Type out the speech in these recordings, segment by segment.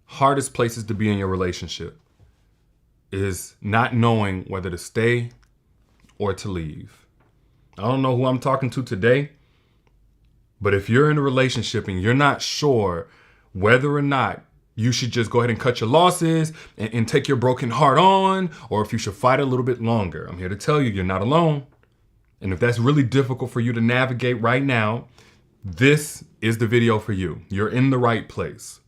hardest places to be in your relationship is not knowing whether to stay or to leave. I don't know who I'm talking to today, but if you're in a relationship and you're not sure whether or not you should just go ahead and cut your losses and take your broken heart on, or if you should fight a little bit longer, I'm here to tell you, you're not alone. And if that's really difficult for you to navigate right now, this is the video for you. You're in the right place.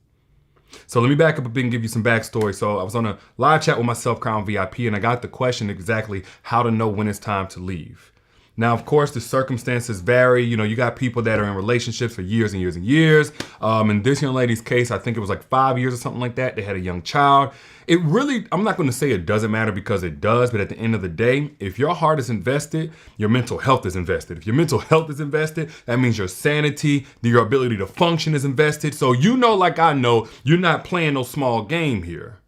So let me back up a bit and give you some backstory. So I was on a live chat with my Self-Crown VIP and I got the question exactly how to know when it's time to leave. Now, of course, the circumstances vary. You know, you got people that are in relationships for years and years and years. In this young lady's case, I think it was like 5 years or something like that. They had a young child. It really, I'm not going to say it doesn't matter because it does. But at the end of the day, if your heart is invested, your mental health is invested. If your mental health is invested, that means your sanity, your ability to function is invested. So, you know, like I know, you're not playing no small game here.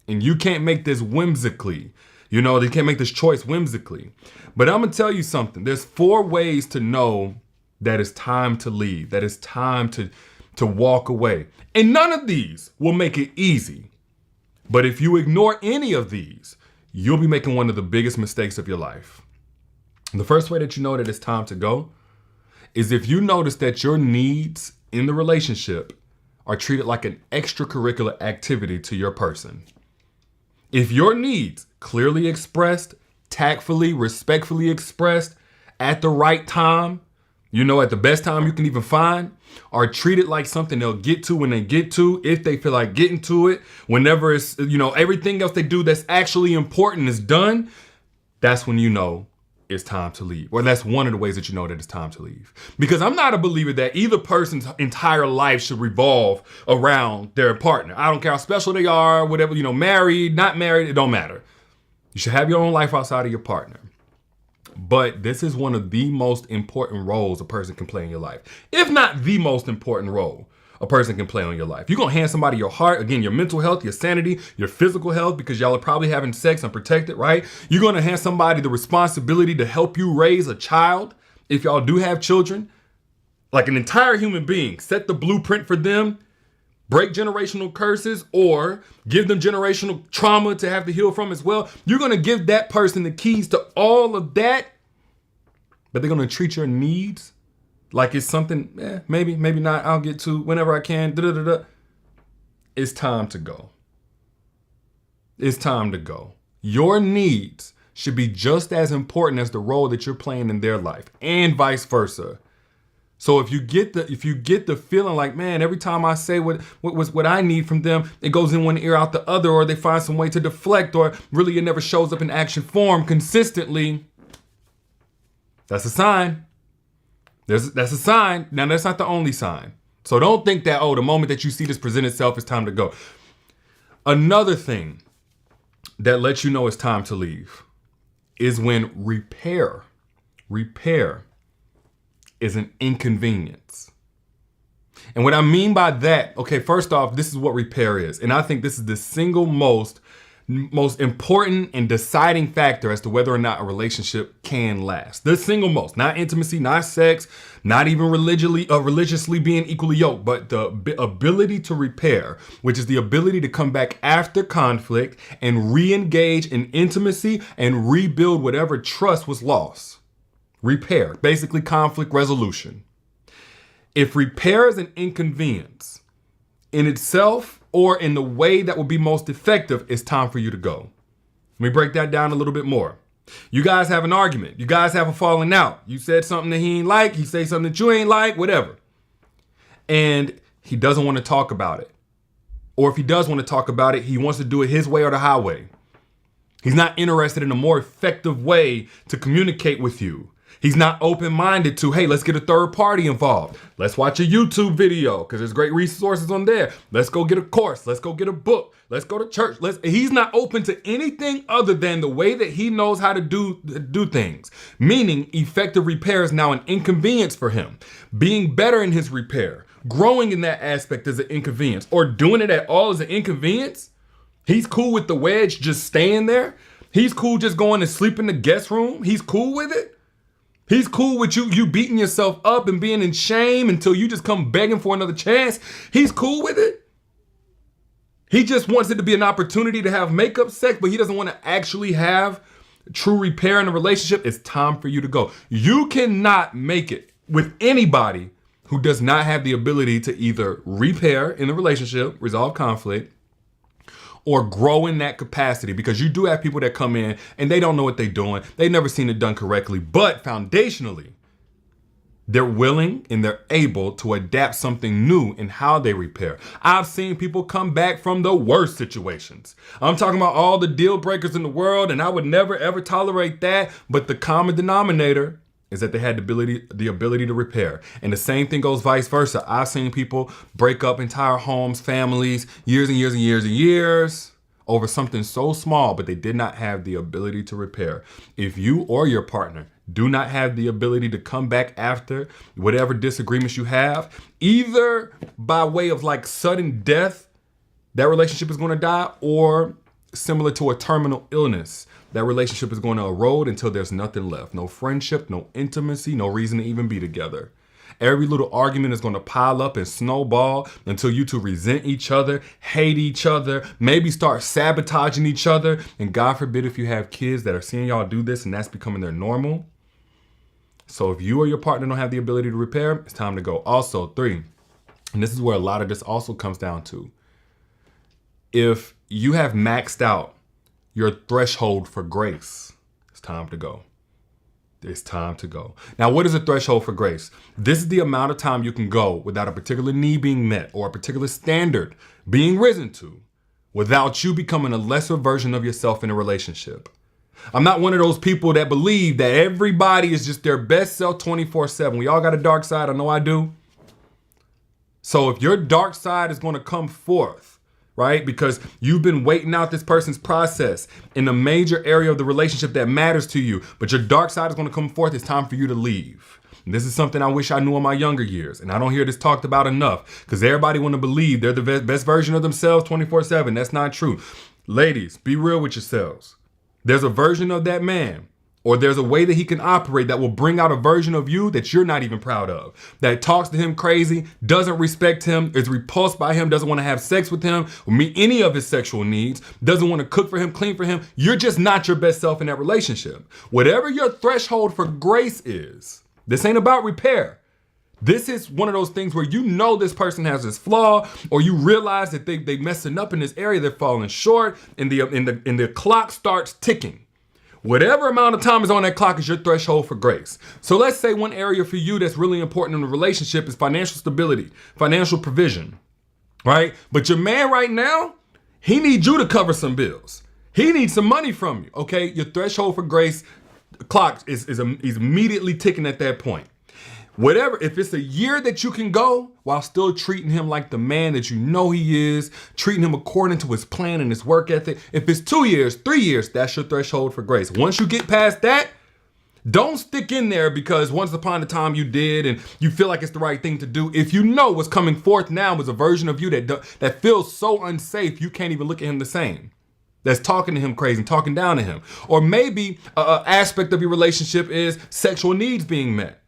And you can't make this whimsically. You know, they can't make this choice whimsically. But I'm going to tell you something. There's 4 ways to know that it's time to leave, that it's time to walk away. And none of these will make it easy. But if you ignore any of these, you'll be making one of the biggest mistakes of your life. The first way that you know that it's time to go is if you notice that your needs in the relationship are treated like an extracurricular activity to your person. If your needs clearly expressed, tactfully, respectfully expressed at the right time, you know, at the best time you can even find, are treated like something they'll get to when they get to, if they feel like getting to it, whenever it's, you know, everything else they do that's actually important is done, that's when you know it's time to leave. Or that's one of the ways that you know that it's time to leave. Because I'm not a believer that either person's entire life should revolve around their partner. I don't care how special they are, whatever, you know, married, not married, it don't matter. You should have your own life outside of your partner. But this is one of the most important roles a person can play in your life. If not the most important role a person can play on your life. You're going to hand somebody your heart, again, your mental health, your sanity, your physical health, because y'all are probably having sex unprotected, right? You're going to hand somebody the responsibility to help you raise a child. If y'all do have children, like an entire human being, set the blueprint for them, break generational curses, or give them generational trauma to have to heal from as well. You're going to give that person the keys to all of that, but they're going to treat your needs like it's something, maybe not, I'll get to whenever I can. It's time to go. It's time to go. Your needs should be just as important as the role that you're playing in their life, and vice versa. So if you get the feeling like, man, every time I say what I need from them, it goes in one ear out the other, or they find some way to deflect, or really it never shows up in action form consistently, that's a sign. That's a sign. Now, that's not the only sign. So don't think that, the moment that you see this present itself, it's time to go. Another thing that lets you know it's time to leave is when repair is an inconvenience. And what I mean by that, okay, first off, this is what repair is. And I think this is the single most important and deciding factor as to whether or not a relationship can last. The single most, not intimacy, not sex, not even religiously being equally yoked, but the ability to repair, which is the ability to come back after conflict and re-engage in intimacy and rebuild whatever trust was lost. Repair, basically conflict resolution. If repair is an inconvenience in itself, or in the way that will be most effective, it's time for you to go. Let me break that down a little bit more. You guys have an argument. You guys have a falling out. You said something that he ain't like. He say something that you ain't like, whatever. And he doesn't want to talk about it. Or if he does want to talk about it, he wants to do it his way or the highway. He's not interested in a more effective way to communicate with you. He's not open-minded to, hey, let's get a third party involved. Let's watch a YouTube video because there's great resources on there. Let's go get a course. Let's go get a book. Let's go to church. He's not open to anything other than the way that he knows how to do things. Meaning effective repair is now an inconvenience for him. Being better in his repair, growing in that aspect is an inconvenience, or doing it at all is an inconvenience. He's cool with the wedge just staying there. He's cool just going to sleep in the guest room. He's cool with it. He's cool with you beating yourself up and being in shame until you just come begging for another chance. He's cool with it. He just wants it to be an opportunity to have makeup sex, but he doesn't want to actually have true repair in a relationship. It's time for you to go. You cannot make it with anybody who does not have the ability to either repair in the relationship, resolve conflict, or grow in that capacity, because you do have people that come in and they don't know what they're doing. They've never seen it done correctly, but foundationally, they're willing and they're able to adapt something new in how they repair. I've seen people come back from the worst situations. I'm talking about all the deal breakers in the world, and I would never ever tolerate that. But the common denominator is that they had the ability to repair. And the same thing goes vice versa. I've seen people break up entire homes, families, years and years and years and years over something so small, but they did not have the ability to repair. If you or your partner do not have the ability to come back after whatever disagreements you have, either by way of like sudden death, that relationship is going to die, or similar to a terminal illness, that relationship is going to erode until there's nothing left. No friendship, no intimacy, no reason to even be together. Every little argument is going to pile up and snowball until you two resent each other, hate each other, maybe start sabotaging each other. And God forbid if you have kids that are seeing y'all do this and that's becoming their normal. So if you or your partner don't have the ability to repair, it's time to go. Also, 3, and this is where a lot of this also comes down to, if you have maxed out your threshold for grace, it's time to go. It's time to go. Now, what is a threshold for grace? This is the amount of time you can go without a particular need being met or a particular standard being risen to without you becoming a lesser version of yourself in a relationship. I'm not one of those people that believe that everybody is just their best self 24/7. We all got a dark side. I know I do. So if your dark side is going to come forth, right, because you've been waiting out this person's process in a major area of the relationship that matters to you, but your dark side is going to come forth, it's time for you to leave. And this is something I wish I knew in my younger years, and I don't hear this talked about enough, because everybody want to believe they're the best version of themselves 24/7. That's not true. Ladies, be real with yourselves. There's a version of that man, or there's a way that he can operate that will bring out a version of you that you're not even proud of, that talks to him crazy, doesn't respect him, is repulsed by him, doesn't want to have sex with him, or meet any of his sexual needs, doesn't want to cook for him, clean for him. You're just not your best self in that relationship. Whatever your threshold for grace is, this ain't about repair. This is one of those things where you know this person has this flaw, or you realize that they messing up in this area, they're falling short, and the clock starts ticking. Whatever amount of time is on that clock is your threshold for grace. So let's say one area for you that's really important in a relationship is financial stability, financial provision, right? But your man right now, he needs you to cover some bills. He needs some money from you, okay? Your threshold for grace clock is immediately ticking at that point. Whatever, if it's a year that you can go while still treating him like the man that you know he is, treating him according to his plan and his work ethic. If it's 2 years, 3 years, that's your threshold for grace. Once you get past that, don't stick in there because once upon a time you did and you feel like it's the right thing to do. If you know what's coming forth now is a version of you that feels so unsafe, you can't even look at him the same. That's talking to him crazy, talking down to him. Or maybe an aspect of your relationship is sexual needs being met,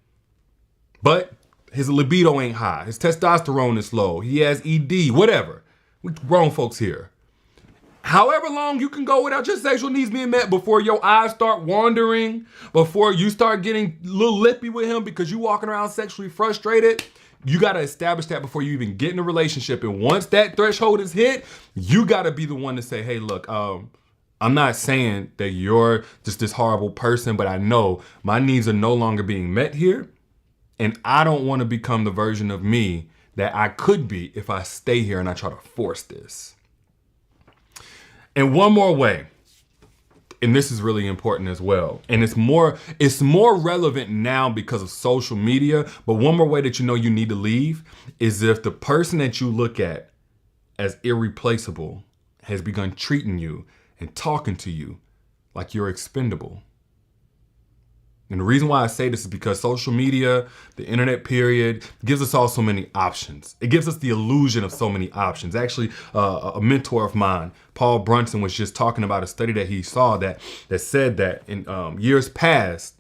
but his libido ain't high. His testosterone is low. He has ED, whatever. We grown folks here. However long you can go without your sexual needs being met before your eyes start wandering, before you start getting a little lippy with him because you walking around sexually frustrated, you got to establish that before you even get in a relationship. And once that threshold is hit, you got to be the one to say, hey, look, I'm not saying that you're just this horrible person, but I know my needs are no longer being met here. And I don't want to become the version of me that I could be if I stay here and I try to force this. And one more way, and this is really important as well, and it's more relevant now because of social media, but one more way that you know you need to leave is if the person that you look at as irreplaceable has begun treating you and talking to you like you're expendable. And the reason why I say this is because social media, the internet period, gives us all so many options. It gives us the illusion of so many options. Actually, a mentor of mine, Paul Brunson, was just talking about a study that he saw that said that in years past,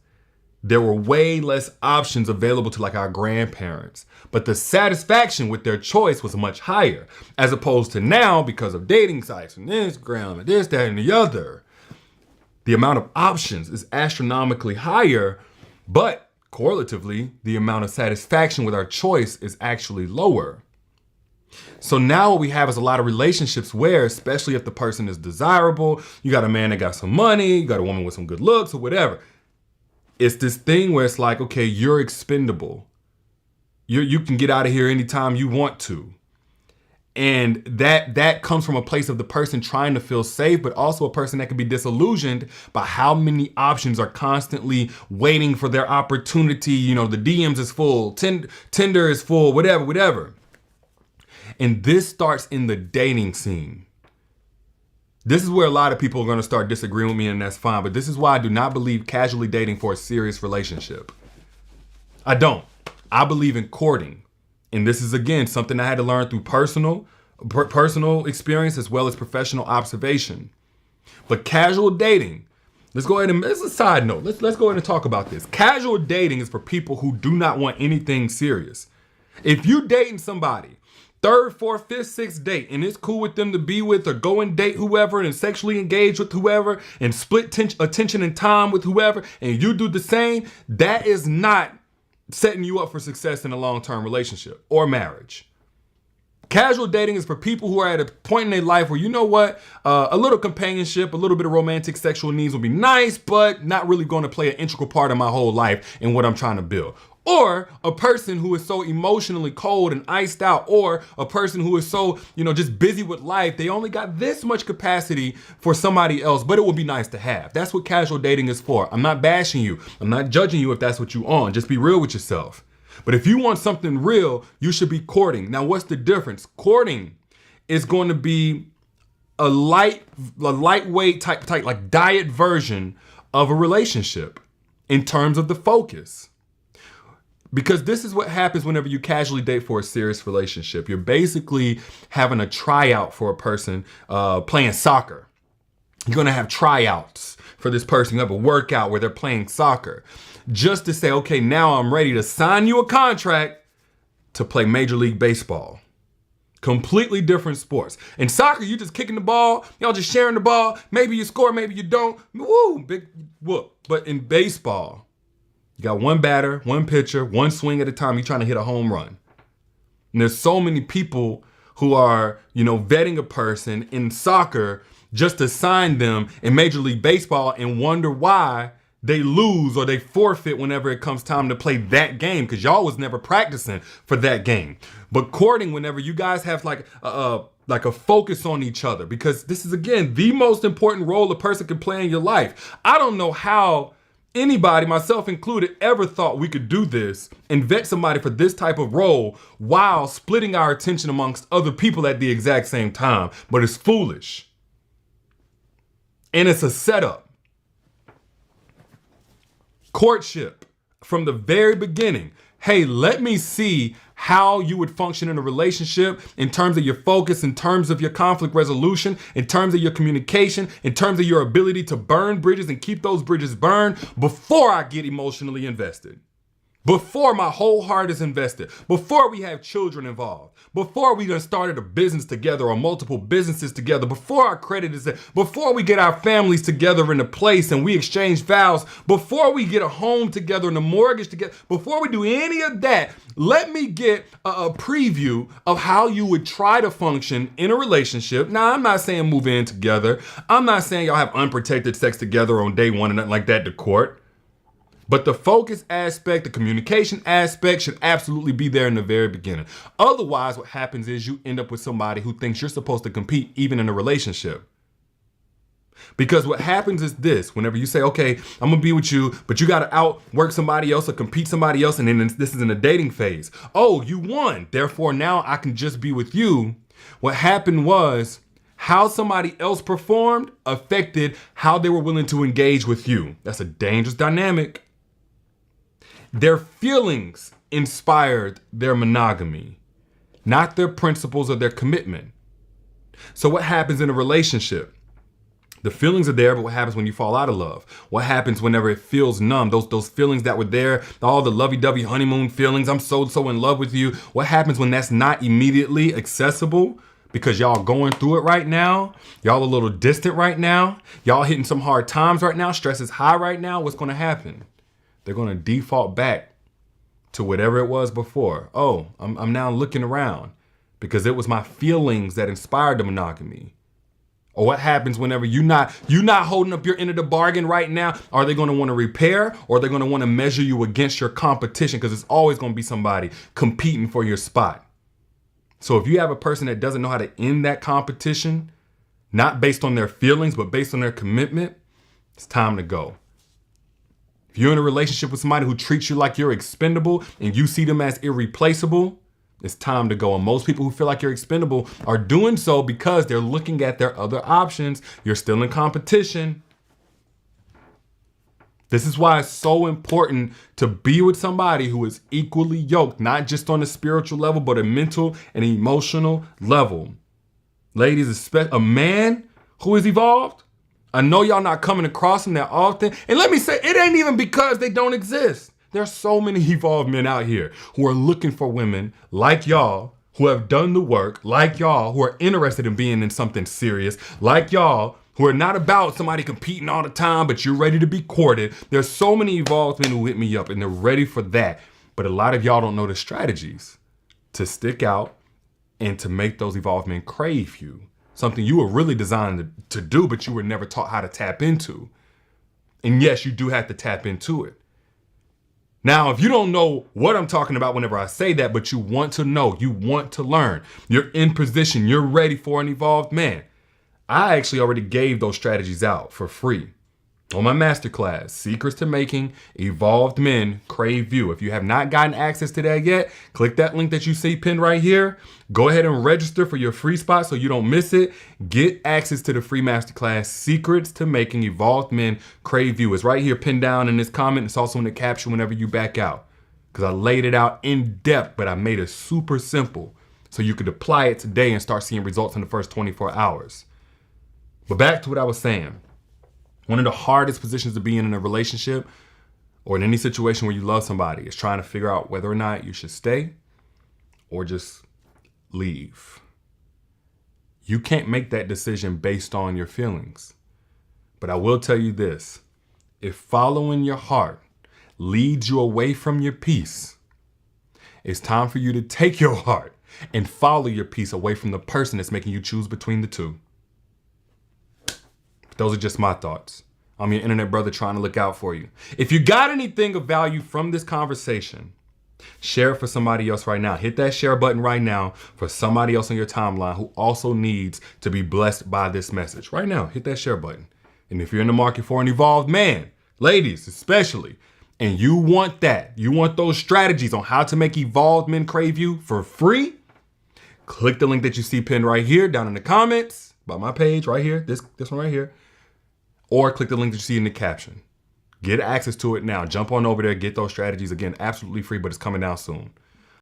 there were way less options available to like our grandparents, but the satisfaction with their choice was much higher, as opposed to now, because of dating sites and Instagram and this, that, and the other. The amount of options is astronomically higher, but correlatively, the amount of satisfaction with our choice is actually lower. So now what we have is a lot of relationships where, especially if the person is desirable, you got a man that got some money, you got a woman with some good looks or whatever. It's this thing where it's like, okay, you're expendable. You can get out of here anytime you want to. And that comes from a place of the person trying to feel safe, but also a person that can be disillusioned by how many options are constantly waiting for their opportunity. You know, the DMs is full, Tinder is full, whatever. And this starts in the dating scene. This is where a lot of people are going to start disagreeing with me, and that's fine. But this is why I do not believe casually dating for a serious relationship. I don't. I believe in courting. And this is, again, something I had to learn through personal experience as well as professional observation. But casual dating, let's go ahead and, as a side note, let's go ahead and talk about this. Casual dating is for people who do not want anything serious. If you dating somebody, third, fourth, fifth, sixth date, and it's cool with them to be with or go and date whoever and sexually engage with whoever and split attention and time with whoever, and you do the same, that is not setting you up for success in a long-term relationship or marriage. Casual dating is for people who are at a point in their life where, you know what, a little companionship, a little bit of romantic sexual needs would be nice, but not really going to play an integral part of my whole life and what I'm trying to build. Or a person who is so emotionally cold and iced out, or a person who is so, just busy with life, they only got this much capacity for somebody else, but it would be nice to have. That's what casual dating is for. I'm not bashing you. I'm not judging you if that's what you on. Just be real with yourself. But if you want something real, you should be courting. Now, what's the difference? Courting is going to be a lightweight type, like diet version of a relationship in terms of the focus. Because this is what happens whenever you casually date for a serious relationship. You're basically having a tryout for a person playing soccer. You're going to have tryouts for this person. You have a workout where they're playing soccer. Just to say, okay, now I'm ready to sign you a contract to play Major League Baseball. Completely different sports. In soccer, you just kicking the ball. Y'all just sharing the ball. Maybe you score, maybe you don't. Woo, big whoop. But in baseball, you got one batter, one pitcher, one swing at a time. You're trying to hit a home run. And there's so many people who are, vetting a person in soccer just to sign them in Major League Baseball and wonder why they lose or they forfeit whenever it comes time to play that game, because y'all was never practicing for that game. But courting, whenever you guys have like a focus on each other, because this is, again, the most important role a person can play in your life. I don't know how anybody, myself included, ever thought we could do this and vet somebody for this type of role while splitting our attention amongst other people at the exact same time. But it's foolish. And it's a setup. Courtship, from the very beginning. Hey, let me see how you would function in a relationship in terms of your focus, in terms of your conflict resolution, in terms of your communication, in terms of your ability to burn bridges and keep those bridges burned before I get emotionally invested. Before my whole heart is invested, before we have children involved, before we done started a business together or multiple businesses together, before our credit is there, before we get our families together in a place and we exchange vows, before we get a home together and a mortgage together, before we do any of that, let me get a preview of how you would try to function in a relationship. Now, I'm not saying move in together. I'm not saying y'all have unprotected sex together on day one and nothing like that to court. But the focus aspect, the communication aspect should absolutely be there in the very beginning. Otherwise, what happens is you end up with somebody who thinks you're supposed to compete even in a relationship. Because what happens is this: whenever you say, okay, I'm gonna be with you, but you gotta outwork somebody else or compete somebody else, and then this is in the dating phase. Oh, you won. Therefore, now I can just be with you. What happened was how somebody else performed affected how they were willing to engage with you. That's a dangerous dynamic. Their feelings inspired their monogamy, not their principles or their commitment. So what happens in a relationship? The feelings are there, but what happens when you fall out of love? What happens whenever it feels numb? Those feelings that were there, all the lovey-dovey honeymoon feelings, I'm so in love with you. What happens when that's not immediately accessible? Because y'all going through it right now. Y'all a little distant right now. Y'all hitting some hard times right now. Stress is high right now. What's going to happen? They're going to default back to whatever it was before. Oh, I'm now looking around because it was my feelings that inspired the monogamy. Or what happens whenever you're not holding up your end of the bargain right now? Are they going to want to repair, or are they going to want to measure you against your competition? Because it's always going to be somebody competing for your spot. So if you have a person that doesn't know how to end that competition, not based on their feelings, but based on their commitment, it's time to go. If you're in a relationship with somebody who treats you like you're expendable and you see them as irreplaceable, it's time to go. And most people who feel like you're expendable are doing so because they're looking at their other options. You're still in competition. This is why it's so important to be with somebody who is equally yoked, not just on a spiritual level, but a mental and emotional level. Ladies, a man who is evolved, I know y'all not coming across them that often. And let me say, it ain't even because they don't exist. There's so many evolved men out here who are looking for women like y'all, who have done the work, like y'all, who are interested in being in something serious, like y'all, who are not about somebody competing all the time, but you're ready to be courted. There's so many evolved men who hit me up and they're ready for that. But a lot of y'all don't know the strategies to stick out and to make those evolved men crave you. Something you were really designed to do, but you were never taught how to tap into. And yes, you do have to tap into it. Now, if you don't know what I'm talking about whenever I say that, but you want to know, you want to learn, you're in position, you're ready for an evolved man, I actually already gave those strategies out for free on my masterclass, Secrets to Making Evolved Men Crave You. If you have not gotten access to that yet, click that link that you see pinned right here. Go ahead and register for your free spot so you don't miss it. Get access to the free masterclass, Secrets to Making Evolved Men Crave You. It's right here pinned down in this comment. It's also in the caption whenever you back out, because I laid it out in depth, but I made it super simple so you could apply it today and start seeing results in the first 24 hours. But back to what I was saying. One of the hardest positions to be in a relationship or in any situation where you love somebody is trying to figure out whether or not you should stay or just leave. You can't make that decision based on your feelings. But I will tell you this. If following your heart leads you away from your peace, it's time for you to take your heart and follow your peace away from the person that's making you choose between the two. Those are just my thoughts. I'm your internet brother trying to look out for you. If you got anything of value from this conversation, share it for somebody else right now. Hit that share button right now for somebody else on your timeline who also needs to be blessed by this message. Right now, hit that share button. And if you're in the market for an evolved man, ladies especially, and you want those strategies on how to make evolved men crave you for free, click the link that you see pinned right here down in the comments by my page right here, this one right here. Or click the link that you see in the caption. Get access to it now. Jump on over there, get those strategies. Again, absolutely free, but it's coming out soon.